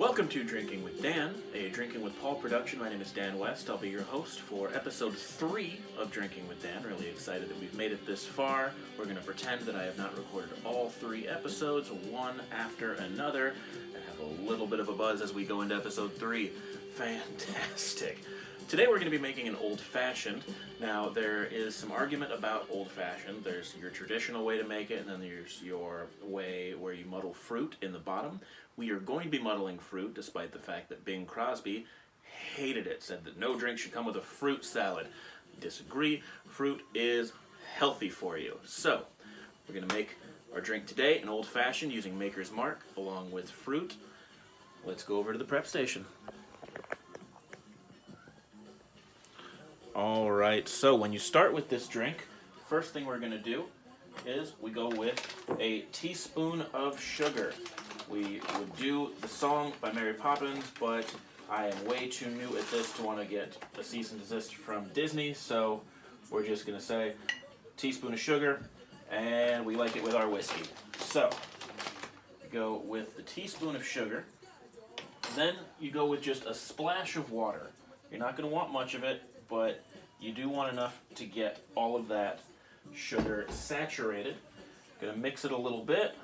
Welcome to Drinking with Dan, a Drinking with Paul production. My name is Dan West. I'll be your host for episode 3 of Drinking with Dan. Really excited that we've made it this far. We're going to pretend that I have not recorded all 3 episodes, one after another, and have a little bit of a buzz as we go into episode 3. Fantastic. Today we're going to be making an old-fashioned. Now, there is some argument about old-fashioned. There's your traditional way to make it, and then there's your way where you muddle fruit in the bottom. We are going to be muddling fruit, despite the fact that Bing Crosby hated it, said that no drink should come with a fruit salad. Disagree. Fruit is healthy for you. So, we're going to make our drink today, an old-fashioned, using Maker's Mark, along with fruit. Let's go over to the prep station. Alright, so when you start with this drink, first thing we're going to do is we go with a teaspoon of sugar. We would do the song by Mary Poppins, but I am way too new at this to want to get a cease and desist from Disney, so we're just going to say teaspoon of sugar, and we like it with our whiskey. So, go with the teaspoon of sugar, then you go with just a splash of water. You're not going to want much of it, but you do want enough to get all of that sugar saturated. Gonna mix it a little bit.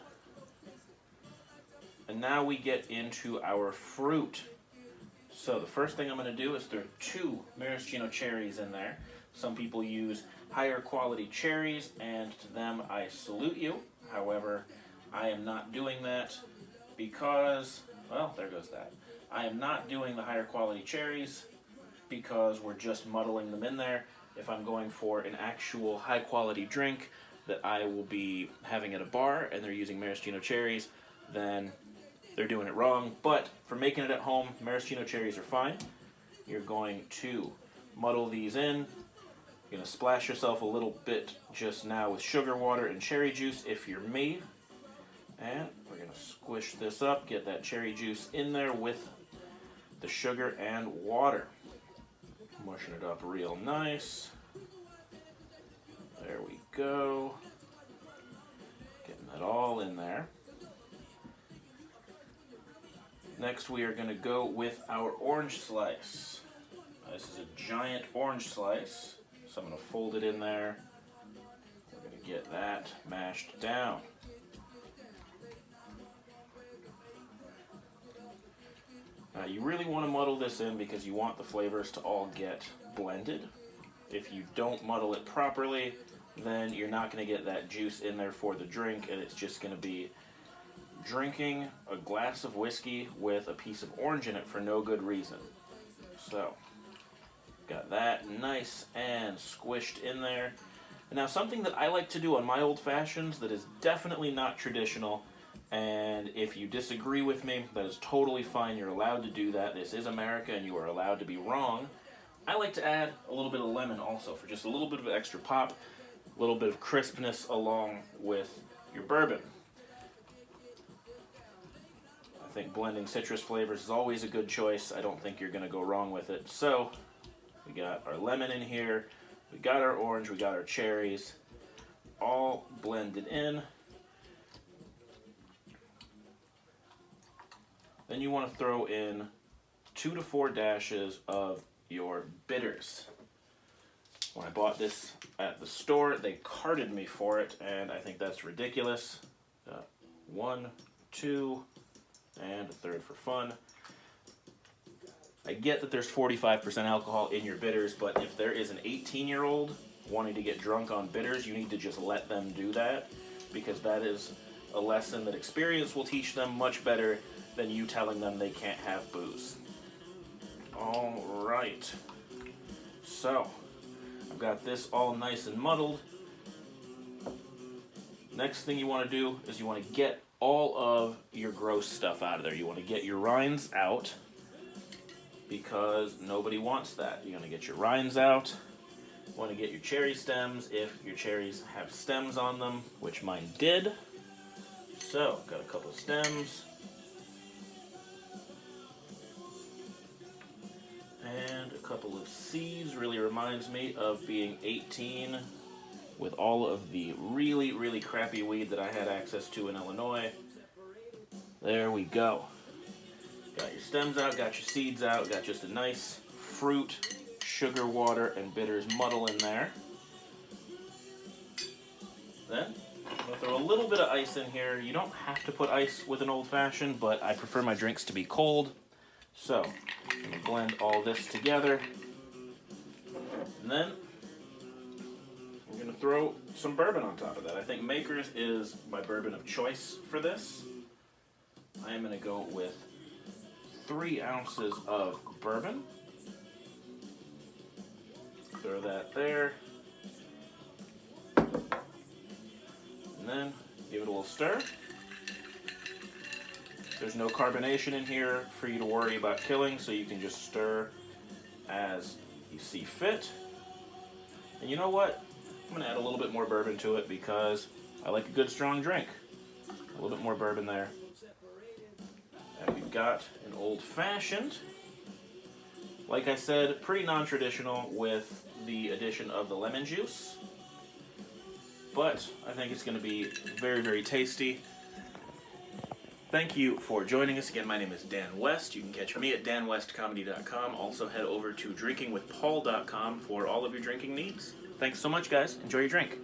And now we get into our fruit. So the first thing I'm gonna do is throw 2 maraschino cherries in there. Some people use higher quality cherries, and to them I salute you. However, I am not doing that because, well, there goes that. I am not doing the higher quality cherries because we're just muddling them in there. If I'm going for an actual high quality drink that I will be having at a bar and they're using maraschino cherries, then they're doing it wrong. But for making it at home, maraschino cherries are fine. You're going to muddle these in. You're going to splash yourself a little bit just now with sugar water and cherry juice if you're me. And we're going to squish this up, get that cherry juice in there with the sugar and water. Mushing it up real nice. There we go. Getting that all in there. Next we are going to go with our orange slice. This is a giant orange slice, so I'm going to fold it in there. We're going to get that mashed down. Now you really want to muddle this in because you want the flavors to all get blended. If you don't muddle it properly, then you're not going to get that juice in there for the drink, and it's just going to be drinking a glass of whiskey with a piece of orange in it for no good reason. So, got that nice and squished in there. And now something that I like to do on my old fashions that is definitely not traditional, and if you disagree with me, that is totally fine. You're allowed to do that. This is America, and you are allowed to be wrong. I like to add a little bit of lemon also for just a little bit of extra pop, a little bit of crispness along with your bourbon. I think blending citrus flavors is always a good choice. I don't think you're going to go wrong with it. So, we got our lemon in here, we got our orange, we got our cherries, all blended in. Then you want to throw in 2 to 4 dashes of your bitters. When I bought this at the store, they carded me for it, and I think that's ridiculous. 1, 2, and a third for fun. I get that there's 45% alcohol in your bitters, but if there is an 18-year-old wanting to get drunk on bitters, you need to just let them do that, because that is a lesson that experience will teach them much better than you telling them they can't have booze. Alright, so I've got this all nice and muddled. Next thing you want to do is you want to get all of your gross stuff out of there. You want to get your rinds out because nobody wants that. You're going to get your rinds out. You want to get your cherry stems if your cherries have stems on them, which mine did. So, got a couple stems. And a couple of seeds. Really reminds me of being 18 with all of the really, really crappy weed that I had access to in Illinois. There we go. Got your stems out, got your seeds out, got just a nice fruit, sugar, water, and bitters muddle in there. Then I'm going to throw a little bit of ice in here. You don't have to put ice with an old-fashioned, but I prefer my drinks to be cold. So I'm going to blend all this together. And then I'm going to throw some bourbon on top of that. I think Maker's is my bourbon of choice for this. I am going to go with 3 ounces of bourbon. Throw that there. And then give it a little stir. There's no carbonation in here for you to worry about killing, so you can just stir as you see fit. And you know what? I'm going to add a little bit more bourbon to it because I like a good strong drink. A little bit more bourbon there. And we've got an old-fashioned. Like I said, pretty non-traditional with the addition of the lemon juice. But I think it's going to be very, very tasty. Thank you for joining us. Again, my name is Dan West. You can catch me at danwestcomedy.com. Also head over to drinkingwithpaul.com for all of your drinking needs. Thanks so much, guys. Enjoy your drink.